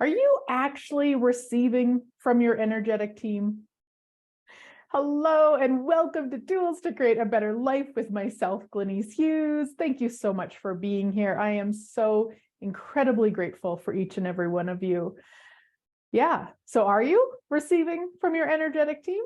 you actually receiving from your energetic team? Hello and welcome to Tools to Create a Better Life with myself, Glenyce Hughes. Thank you so much for being here. I am so incredibly grateful for each and every one of you. Yeah, so are you receiving from your energetic team?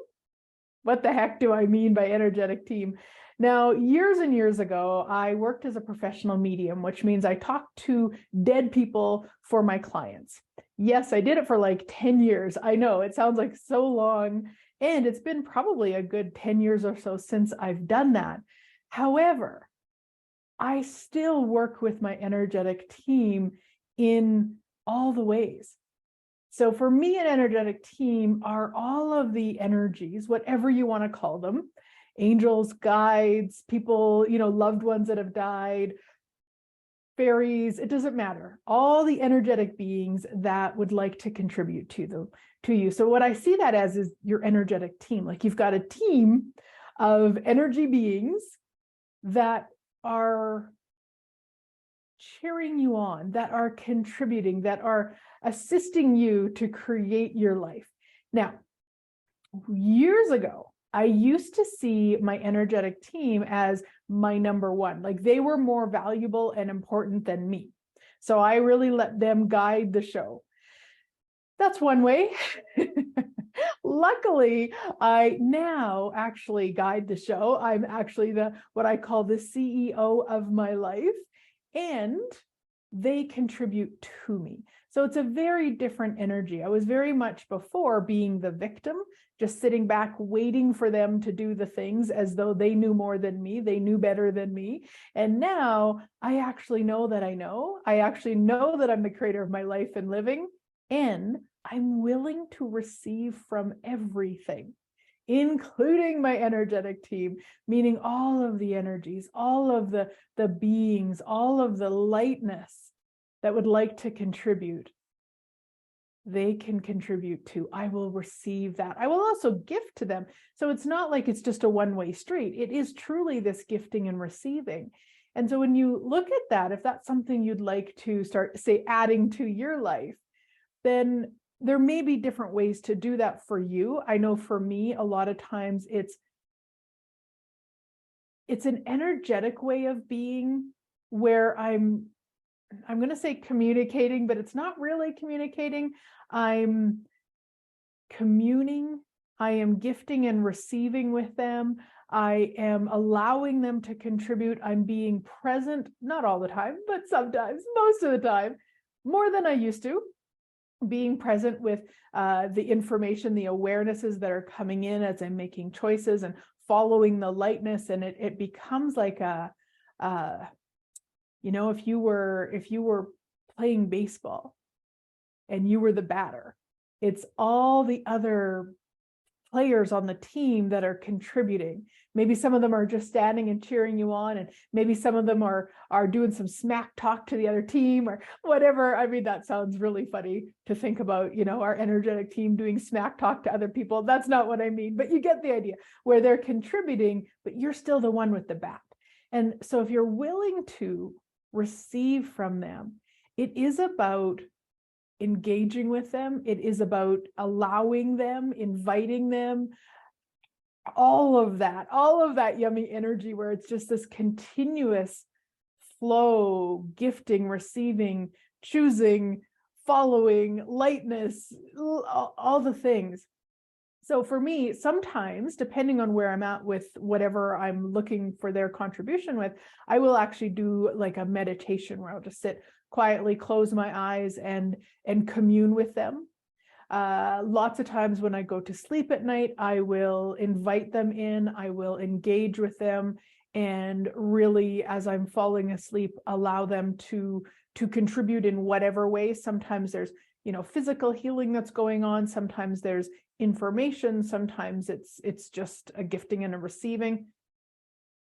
What the heck do I mean by energetic team? Now, years and years ago, I worked as a professional medium, which means I talked to dead people for my clients. Yes, I did it for like 10 years. I know it sounds like so long, and it's been probably a good 10 years or so since I've done that. However, I still work with my energetic team in all the ways. So for me, an energetic team are all of the energies, whatever you want to call them, angels, guides, people, loved ones that have died, fairies, it doesn't matter. All the energetic beings that would like to contribute to you. So what I see that as is your energetic team. Like you've got a team of energy beings that are cheering you on, that are contributing, that are assisting you to create your life. Now, years ago, I used to see my energetic team as my number one, like they were more valuable and important than me. So I really let them guide the show. That's one way. Luckily, I now actually guide the show. I'm actually what I call the CEO of my life, and they contribute to me. So it's a very different energy. I was very much before being the victim, just sitting back, waiting for them to do the things as though they knew more than me, they knew better than me. And now I actually know that I know. I actually know that I'm the creator of my life and living, and I'm willing to receive from everything, including my energetic team, meaning all of the energies, all of the beings, all of the lightness that would like to contribute. They can contribute to. I will receive that. I will also gift to them. So it's not like it's just a one-way street. It is truly this gifting and receiving. And so when you look at that, if that's something you'd like to start, say, adding to your life, then there may be different ways to do that for you. I know for me, a lot of times it's an energetic way of being where I'm going to say communicating, but it's not really communicating. I'm communing. I am gifting and receiving with them. I am allowing them to contribute. I'm being present, not all the time, but sometimes, most of the time, more than I used to. Being present with the information, the awarenesses that are coming in as I'm making choices and following the lightness. And it becomes like if you were playing baseball and you were the batter, it's all the other players on the team that are contributing. Maybe some of them are just standing and cheering you on, and maybe some of them are doing some smack talk to the other team or whatever. I mean, that sounds really funny to think about, our energetic team doing smack talk to other people. That's not what I mean, but you get the idea, where they're contributing, but you're still the one with the bat. And so if you're willing to receive from them, it is about engaging with them. It is about allowing them, inviting them, all of that yummy energy where it's just this continuous flow, gifting, receiving, choosing, following, lightness, all the things. So for me, sometimes, depending on where I'm at with whatever I'm looking for their contribution with, I will actually do like a meditation where I'll just sit quietly, close my eyes and commune with them. Lots of times when I go to sleep at night, I will invite them in, I will engage with them, and really, as I'm falling asleep, allow them to contribute in whatever way. Sometimes there's, physical healing that's going on. Sometimes there's information. Sometimes it's just a gifting and a receiving,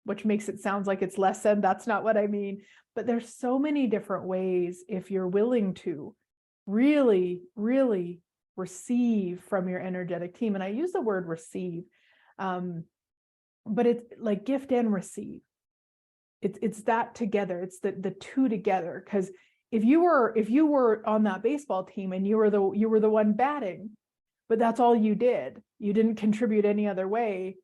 which makes it sound like it's lesson. That's not what I mean. But there's so many different ways if you're willing to really, really receive from your energetic team. And I use the word receive, but it's like gift and receive. It's that together. It's the two together, because if you were on that baseball team and you were the one batting, but that's all you did, you didn't contribute any other way,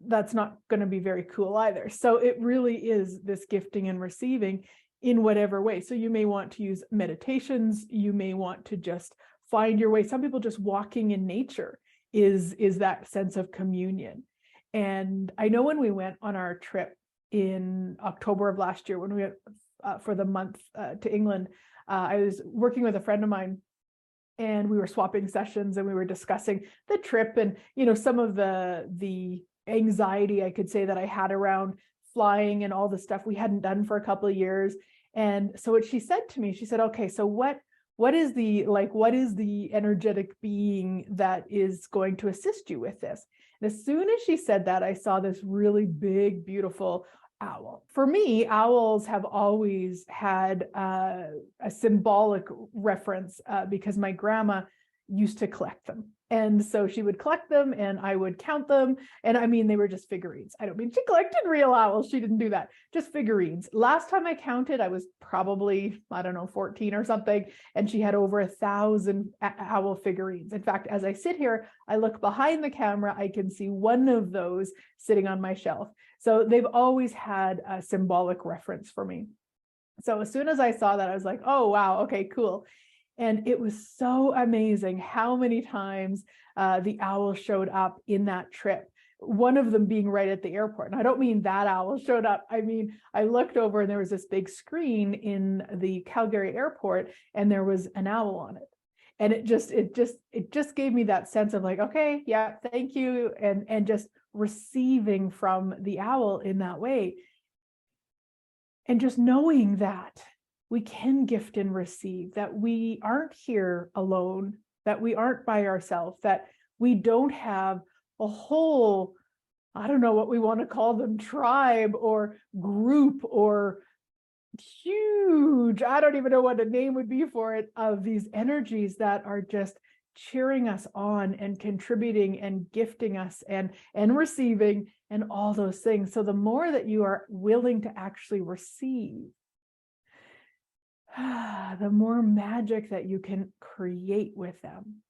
that's not going to be very cool either. So it really is this gifting and receiving in whatever way. So you may want to use meditations, you may want to just find your way. Some people just walking in nature is that sense of communion. And I know when we went on our trip in October of last year, when we went for the month to England, I was working with a friend of mine, and we were swapping sessions, and we were discussing the trip and, you know, some of the anxiety, I could say, that I had around flying and all the stuff we hadn't done for a couple of years. And so what she said to me, she said, okay, so what is the energetic being that is going to assist you with this? And as soon as she said that, I saw this really big, beautiful owl. For me, owls have always had a symbolic reference because my grandma used to collect them. And so she would collect them and I would count them. And I mean, they were just figurines. I don't mean she collected real owls. She didn't do that. Just figurines. Last time I counted, I was probably, I don't know, 14 or something. And she had over 1,000 owl figurines. In fact, as I sit here, I look behind the camera, I can see one of those sitting on my shelf. So they've always had a symbolic reference for me. So as soon as I saw that, I was like, oh, wow, okay, cool. And it was so amazing how many times the owl showed up in that trip, one of them being right at the airport. And I don't mean that owl showed up. I mean, I looked over and there was this big screen in the Calgary airport and there was an owl on it. And it just gave me that sense of like, okay, yeah, thank you. And just receiving from the owl in that way. And just knowing that we can gift and receive, that we aren't here alone, that we aren't by ourselves, that we don't have a whole, I don't know what we want to call them, tribe or group or huge, I don't even know what a name would be for it, of these energies that are just cheering us on and contributing and gifting us and receiving and all those things. So the more that you are willing to actually receive, the more magic that you can create with them.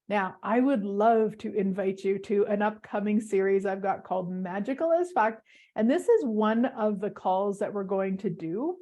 Now, I would love to invite you to an upcoming series I've got called Magical as Fuck. And this is one of the calls that we're going to do.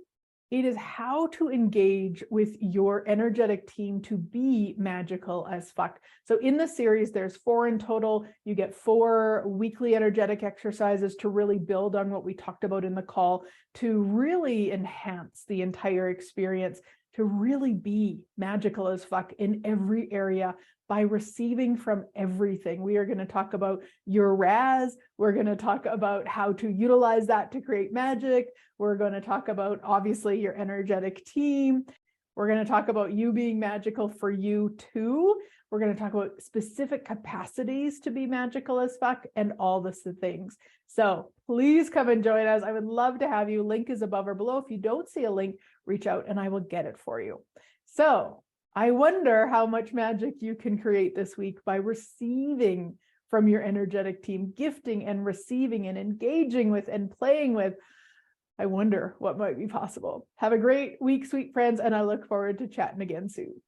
It is how to engage with your energetic team to be magical as fuck. So in the series, there's 4 in total. You get 4 weekly energetic exercises to really build on what we talked about in the call, to really enhance the entire experience, to really be magical as fuck in every area by receiving from everything. We are going to talk about your Raz. We're going to talk about how to utilize that to create magic. We're going to talk about, obviously, your energetic team. We're going to talk about you being magical for you too. We're going to talk about specific capacities to be magical as fuck and all the things. So please come and join us. I would love to have you. Link is above or below. If you don't see a link, reach out and I will get it for you. So I wonder how much magic you can create this week by receiving from your energetic team, gifting and receiving and engaging with and playing with. I wonder what might be possible. Have a great week, sweet friends, and I look forward to chatting again soon.